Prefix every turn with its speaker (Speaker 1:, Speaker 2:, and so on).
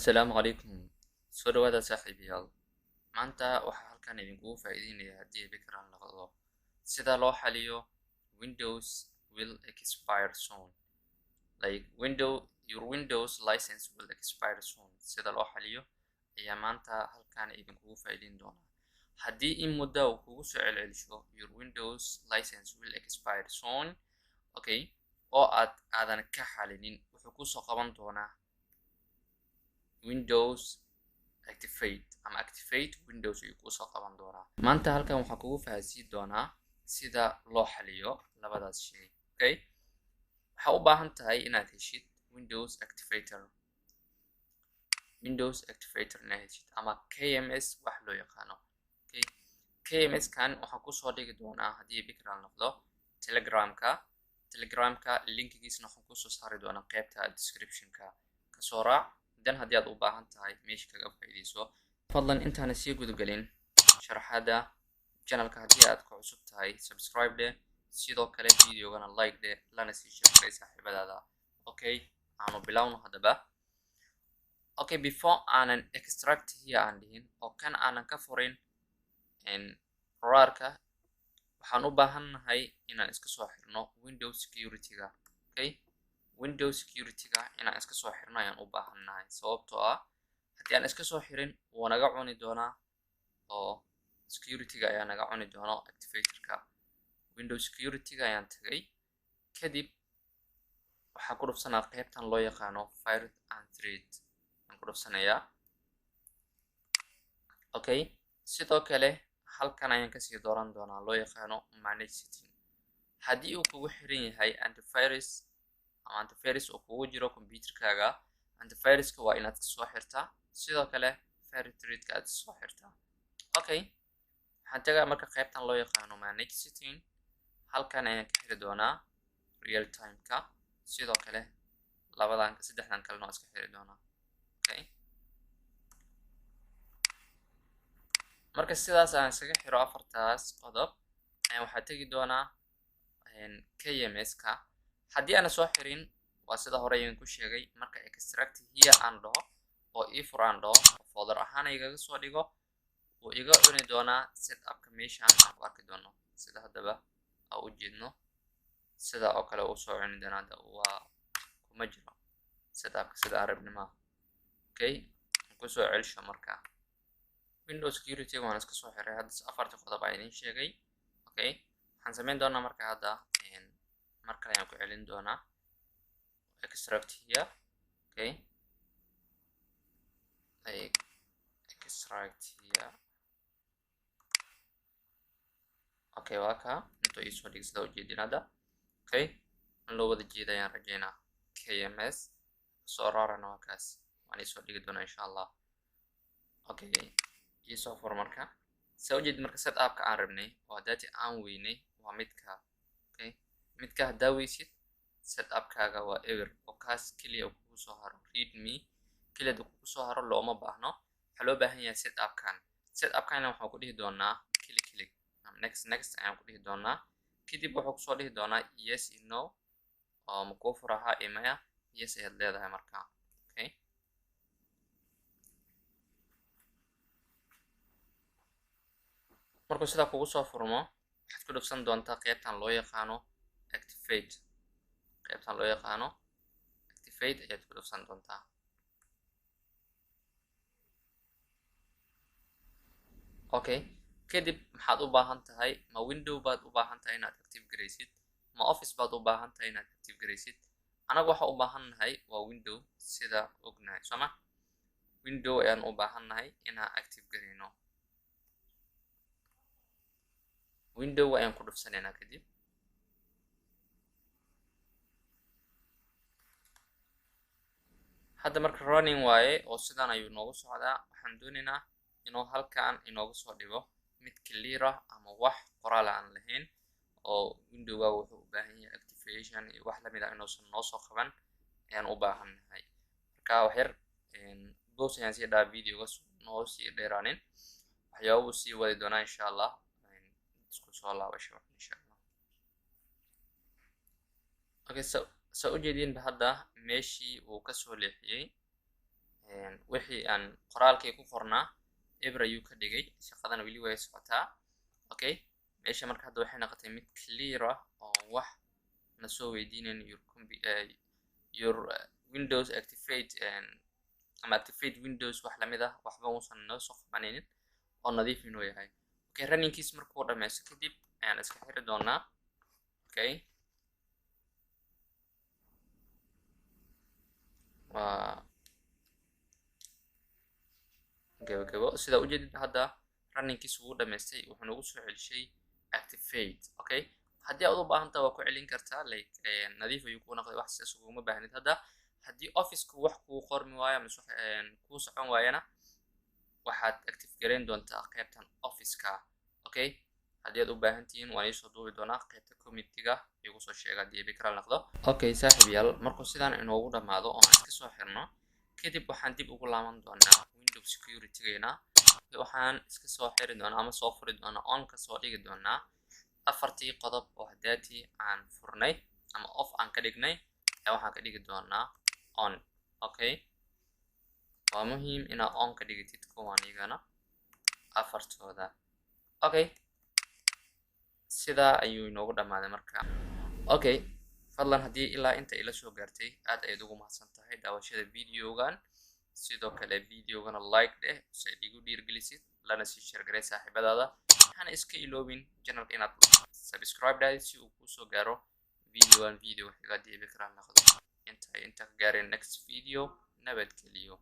Speaker 1: السلام عليكم. soo dhawaada saaxiibayaal. Maanta waxaa halkan idinkugu faa'iideynayaa haddii fikran noqdo sida loo xaliyo Windows will expire soon. Your Windows license will expire soon. Sida loo xaliyo ayaa maanta halkan idinkugu faa'iideyn doona. Haddii in muddo uu kugu soo celcelisho your Windows license will expire soon, okay, oo aadan ka xalinin, wuxuu kusoo qaban doonaa Windows activate ama activate Windows ayuu kusoo qaban doonaa. Maanta halkan waxaan kugu fahansiin doonaa sida loo xaliyo labadaas shay. Okay, waxaa u baahan tahay inaad heshid Windows activator inaad heshid ama KMS wax loo yaqaano. Okay, KMS kan waxaan kusoo dhigi doonaa haddii fikran noqdo telegramka linkigiisna waxaan kusoo saari doonaa qaybta descriptionka. Kasoo raac dan haddii aad u baahan tahay meesha kaga faa'iideyso. Fadlan intaana sii gudagelin sharaxaada channelka haddii aad ku cusub tahay subscribe leh, sidoo kale videogana like leh, lana sii share saaxiibadaada. Okay, aanu bilowno haddaba. Okay, before aanan extract here aan dhihin oo kan aanan ka furin raarka, waxaan u baahannahay inaan iska soo xirno Windows security-ga. Okay, Windows security-ga inaan iska soo xirno ayaan u baahannahay sababtoo ah haddii aan iska soo xirin wuu naga cuni doonaa oo security-ga ayaa naga cuni doona activator-ka. Windows security-ga ayaan tagay, kadib waxaan ku dhufsanaa qaybtan loo yaqaano fire and threat aan ku dhufsanayaa. Okay, sidoo kale halkan ayaan kasii dooran doonaa loo yaqaano manage setting. Haddii uu kugu xiran yahay antivirus oo kugu jiro computerkaaga, antiviruska waa inaad soo xirtaa, sidoo kale fire threat-ka aad soo xirtaa. Okay, waxaan tagaa marka qaybtan loo yaqaano manage setting. Halkan ayaan ka xiri doonaa real time-ka, sidoo kale saddexdan kalena waa iska xiri doonaa. Okay, marka sidaas aan isaga xiro afartaas qodob ayaan waxaa tegi doonaa KMS-ka. haddii aan soo xirin waa sida hore ayaan ku sheegay, marka extract here aan dhaho oo ifur aan dhaho folder ahaan igaga soo dhigo, wuu iga cuni doonaa setup-ka meeshaan aan ku arki doono sida haddaba aan u jeedno. sida oo kale uu soo cuni doonaa, waa kuma jiro setup-ka sida arabnima. Okay, ku soo celisho marka Windows security waan iska soo xiray hadda afarta qodob aan idin sheegay. Okay, waxaan sameyn doonaa marka hadda mar kale ayaan ku celin doonaa extract here. Okay, extract here. Okay, waa ka intuu iisoo dhig sida ujeedin hadda. Okay, in loo wada jeeda ayaan rajeynaa. KMS soo raarana waa kaas, waan iisoo dhigi doonaa insha Allah. Okay, iisoo fur marka sida ujeedin marka setup-ka aan rabnay oo data aan weynay waa midka. Okay, midka haddaa weysid setup-kaaga waa ever oo kaas keliya kugu soo haro readme keliya kugu soo haro looma baahno. waxaa loo baahan yahay setup-kana waxaan ku dhihi doonaa click next ayaan ku dhihi doonaa. kadib wuxuu kusoo dhihi doonaa yes or no oo makuu furaha imaya yes ayaad leedahay marka. Okay, markuu sidaa kugu soo furmo waxaad ku dhufsan doontaa qaybtan loo yaqaano activate ayaad ku dhufsan doontaa. Okay, kadib maxaad u baahan tahay? ma window baad u baahan tahay inaad active garaysid, ma office baad u baahan tahay inaad active garaysid? anaga waxa u baahannahay waa window sida ognahay sooma. window ayaan u baahannahay inaan active garayno. window ayaan ku dhufsanaynaa. kadib hadda marka running waaye oo sidan ayuu noogu socdaa. waxaan doonaynaa inuu halkan inoogu soo dhigo mid clear ah ama wax qoraal aan lahayn oo windowga wuxuu u baahan yahay activation iyo wax lamid ah inuusan noo soo qaban ayaan u baahannahay. marka wax yar boos ayaan sii dhahaa videoga noo sii dheeraanin, waxyaabuu sii wadi doonaa insha Allah. isku soo laabasho insha Allah. Okay, so ujeedinba hadda meeshii uu kasoo leexiyey wixii aan qoraalkii ku qornaa eber ayuu ka dhigay shaqadana weli way socotaa okay meesha marka hadda waxay noqotay mid clear ah oo wax na soo weydiinayn your windows activate ama activate windows wax lamid ah waxba uusan noo soo qabanaynin oo nadiif inuu yahay okay runningkiis markuu dhameysto kadib ayaan iska xiri doonaa okay waa gabagabo sida ujeedid hadda runningkiis wuu dhameystay wuxuu nagu soo celishay activate okay haddii aad u baahantahay waa ku celin kartaa like nadiif ayuu kuu noqday wax sidaas uguma baahnid hadda haddii officeka wax kuu qormi waayo mise kuu socon waayana waxaad active gareyn doontaa qaybtan officeka okay haddii aad u baahan tihiin waan iisoo duubi doonaa qaybta committeega igu soo sheega haddii bikra noqdo okay saaxiibayaal markuu sidaan inoogu dhamaado oo aan iska soo xirno kadib waxaan dib ugu laaban doonaa windows securitygeena waxaan iska soo xiri doonaa ama soo furi doonaa on ka soo dhigi doonaa afartii qodob oo hadaatii aan furnay ama off aan ka dhignay waxaan ka dhigi doonaa on okay waa muhiim inaad on ka dhigitid kuwan iyagana afartooda okay sidaa ayuu inoogu dhamaaday marka okay fadlan haddii ilaa inta ila soo gaartay aad ayaad ugu mahadsan tahay daawashada videogan sidoo kale videogana like dheh si aad igu dhiirgelisid lana sii share garee saaxiibadaada waxaana iska iloobin channelka inaad subscribe dhahdid si uu kusoo gaaro video xiga haddii bikra noqdo inta ka gaareen next video nabadgeliyo